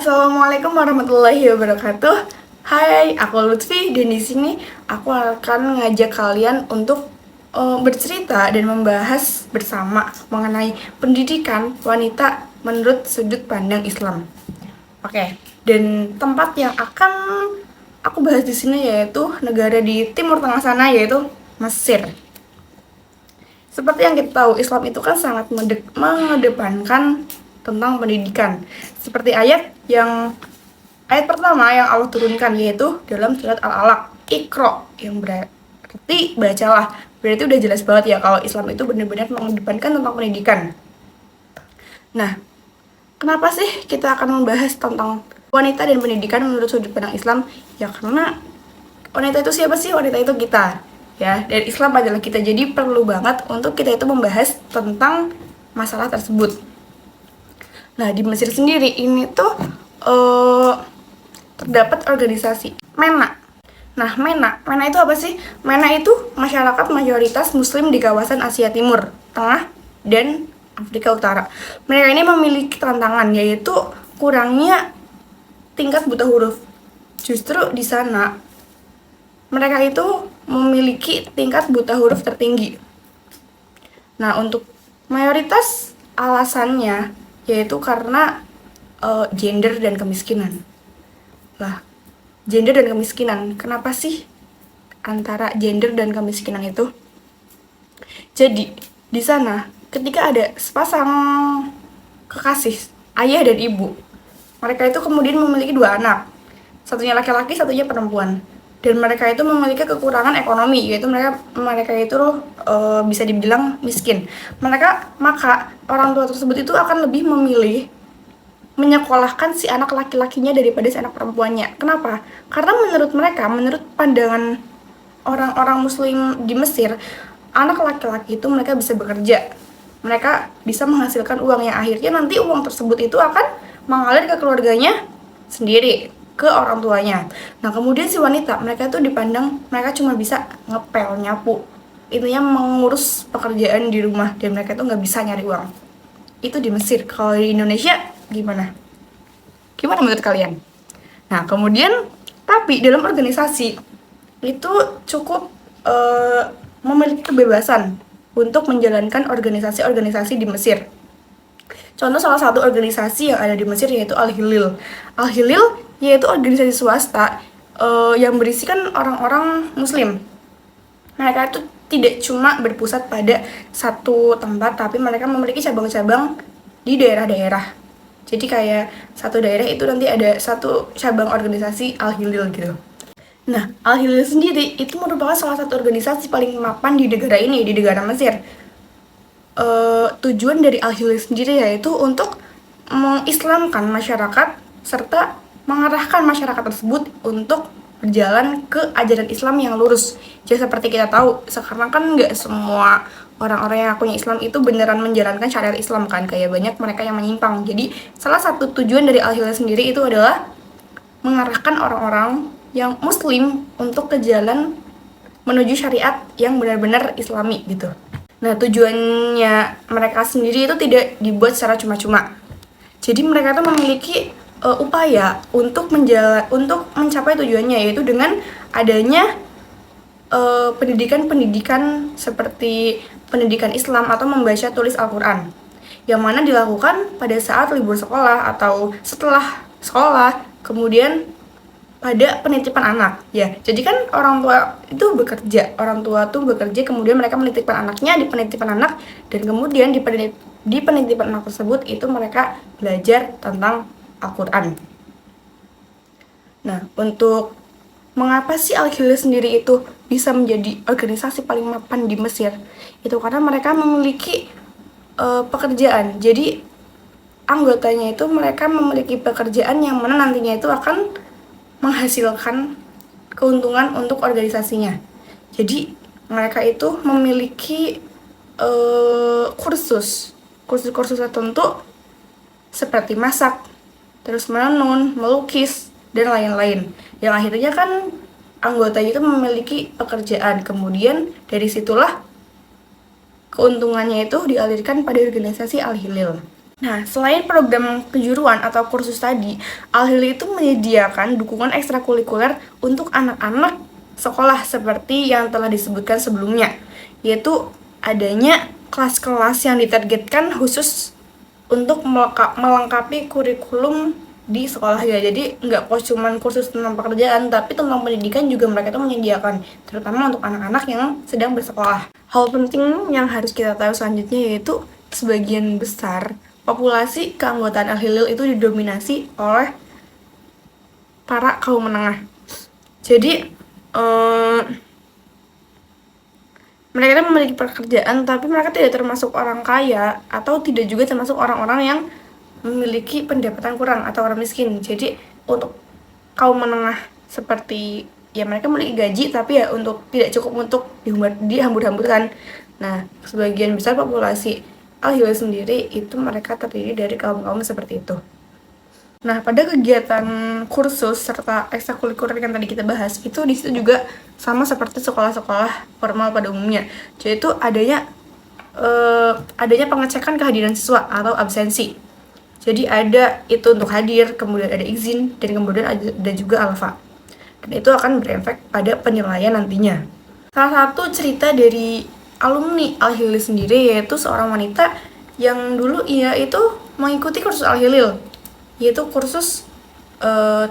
Assalamualaikum warahmatullahi wabarakatuh. Hai, aku Lutfi dan di sini aku akan ngajak kalian untuk bercerita dan membahas bersama mengenai pendidikan wanita menurut sudut pandang Islam. Oke, dan tempat yang akan aku bahas di sini yaitu negara di Timur Tengah sana, yaitu Mesir. Seperti yang kita tahu, Islam itu kan sangat mengedepankan tentang pendidikan. Seperti ayat pertama yang Allah turunkan, yaitu dalam surat Al-Alaq, Iqra, yang berarti bacalah. Berarti udah jelas banget ya kalau Islam itu benar-benar mengedepankan tentang pendidikan. Nah, kenapa sih kita akan membahas tentang wanita dan pendidikan menurut sudut pandang Islam? Ya karena wanita itu siapa sih? Wanita itu kita, ya. Dan Islam adalah kita. Jadi perlu banget untuk kita itu membahas tentang masalah tersebut. Nah, di Mesir sendiri ini tuh terdapat organisasi MENA. Nah, MENA itu apa sih? MENA itu masyarakat mayoritas Muslim di kawasan Asia Timur, Tengah, dan Afrika Utara. Mereka ini memiliki tantangan, yaitu kurangnya tingkat buta huruf. Justru di sana mereka itu memiliki tingkat buta huruf tertinggi. Nah, untuk mayoritas alasannya yaitu karena gender dan kemiskinan. Lah, gender dan kemiskinan, kenapa sih antara gender dan kemiskinan itu? Jadi, di sana ketika ada sepasang kekasih, ayah dan ibu, mereka itu kemudian memiliki 2 anak. Satunya laki-laki, satunya perempuan. Dan mereka itu memiliki kekurangan ekonomi, yaitu mereka itu bisa dibilang miskin. Maka orang tua tersebut itu akan lebih memilih menyekolahkan si anak laki-lakinya daripada si anak perempuannya. Kenapa? Karena menurut mereka, menurut pandangan orang-orang Muslim di Mesir, anak laki-laki itu mereka bisa bekerja, mereka bisa menghasilkan uang yang akhirnya nanti uang tersebut itu akan mengalir ke keluarganya sendiri, ke orang tuanya. Nah, kemudian si wanita, mereka itu dipandang mereka cuma bisa ngepel, nyapu, intinya mengurus pekerjaan di rumah, dan mereka itu nggak bisa nyari uang. Itu di Mesir. Kalau di Indonesia gimana menurut kalian? Nah, kemudian tapi dalam organisasi itu cukup memiliki kebebasan untuk menjalankan organisasi-organisasi di Mesir. Contoh salah satu organisasi yang ada di Mesir yaitu Al-Hilil. Al-Hilil yaitu organisasi swasta yang berisikan orang-orang Muslim. Mereka itu tidak cuma berpusat pada satu tempat, tapi mereka memiliki cabang-cabang di daerah-daerah. Jadi kayak satu daerah itu nanti ada satu cabang organisasi Al-Hilil gitu. Nah, Al-Hilil sendiri itu merupakan salah satu organisasi paling mapan di negara ini, di negara Mesir. Tujuan dari Al-Hilil sendiri yaitu untuk mengislamkan masyarakat serta mengarahkan masyarakat tersebut untuk berjalan ke ajaran Islam yang lurus. Jadi seperti kita tahu, sekarang kan nggak semua orang-orang yang akunya Islam itu beneran menjalankan syariat Islam kan, kayak banyak mereka yang menyimpang. Jadi salah satu tujuan dari Al-Hilal sendiri itu adalah mengarahkan orang-orang yang Muslim untuk ke jalan menuju syariat yang benar-benar Islami gitu. Nah, tujuannya mereka sendiri itu tidak dibuat secara cuma-cuma. Jadi mereka tuh memiliki upaya untuk mencapai tujuannya, yaitu dengan adanya pendidikan seperti pendidikan Islam atau membaca tulis Al-Quran, yang mana dilakukan pada saat libur sekolah atau setelah sekolah, kemudian pada penitipan anak, ya. Jadi kan orang tua tuh bekerja, kemudian mereka menitipkan anaknya di penitipan anak, dan kemudian di penitipan anak tersebut itu mereka belajar tentang Al-Quran. Nah, untuk mengapa sih Al-Hilal sendiri itu bisa menjadi organisasi paling mapan di Mesir? Itu karena mereka memiliki pekerjaan. Jadi anggotanya itu mereka memiliki pekerjaan yang mana nantinya itu akan menghasilkan keuntungan untuk organisasinya. Jadi mereka itu memiliki kursus tertentu seperti masak, terus menenun, melukis, dan lain-lain. Yang akhirnya kan anggotanya itu memiliki pekerjaan. Kemudian dari situlah keuntungannya itu dialirkan pada organisasi Al-Hilal. Nah, selain program kejuruan atau kursus tadi, Al-Hilal itu menyediakan dukungan ekstrakurikuler untuk anak-anak sekolah seperti yang telah disebutkan sebelumnya, yaitu adanya kelas-kelas yang ditargetkan khusus untuk melengkapi kurikulum di sekolah ya. Jadi nggak kok cuman kursus tentang pekerjaan, tapi tentang pendidikan juga mereka itu menyediakan, terutama untuk anak-anak yang sedang bersekolah. Hal penting yang harus kita tahu selanjutnya yaitu sebagian besar populasi keanggotaan Al-Hilal itu didominasi oleh para kaum menengah. Jadi mereka itu memiliki pekerjaan, tapi mereka tidak termasuk orang kaya atau tidak juga termasuk orang-orang yang memiliki pendapatan kurang atau orang miskin. Jadi untuk kaum menengah seperti ya mereka memiliki gaji, tapi ya untuk tidak cukup untuk dihambur-hamburkan. Nah, sebagian besar populasi Al-Hilal sendiri itu mereka terdiri dari kaum-kaum seperti itu. Nah, pada kegiatan kursus serta ekstrakurikuler yang tadi kita bahas, itu di situ juga sama seperti sekolah-sekolah formal pada umumnya, yaitu adanya pengecekan kehadiran siswa atau absensi. Jadi ada itu untuk hadir, kemudian ada izin, dan kemudian ada juga alfa. Dan itu akan berefek pada penilaian nantinya. Salah satu cerita dari alumni Al-Hilal sendiri yaitu seorang wanita yang dulu ia itu mengikuti kursus Al-Hilal, yaitu kursus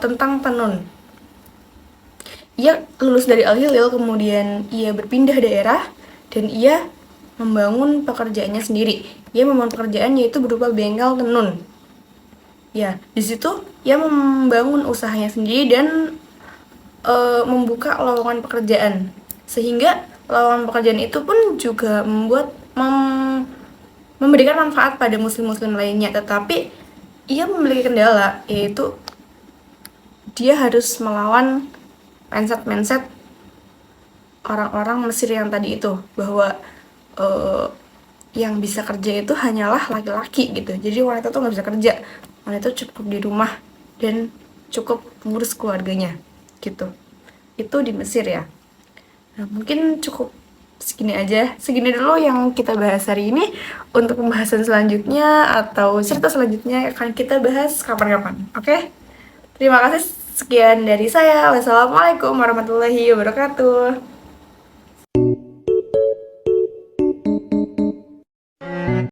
tentang tenun. Ia lulus dari Al-Hilal, kemudian ia berpindah daerah dan ia membangun pekerjaannya sendiri. Ia membangun pekerjaan yaitu berupa bengkel tenun. Ya, di situ ia membangun usahanya sendiri dan membuka lowongan pekerjaan. Sehingga lowongan pekerjaan itu pun juga memberikan manfaat pada muslim-muslim lainnya, tetapi ia memiliki kendala, yaitu dia harus melawan mindset orang-orang Mesir yang tadi itu, bahwa yang bisa kerja itu hanyalah laki-laki gitu. Jadi wanita tuh nggak bisa kerja, wanita cukup di rumah dan cukup mengurus keluarganya gitu. Itu di Mesir ya. Nah, mungkin cukup segini dulu yang kita bahas hari ini. Untuk pembahasan selanjutnya atau cerita selanjutnya akan kita bahas kapan-kapan. Oke? Terima kasih, sekian dari saya. Wassalamualaikum warahmatullahi wabarakatuh.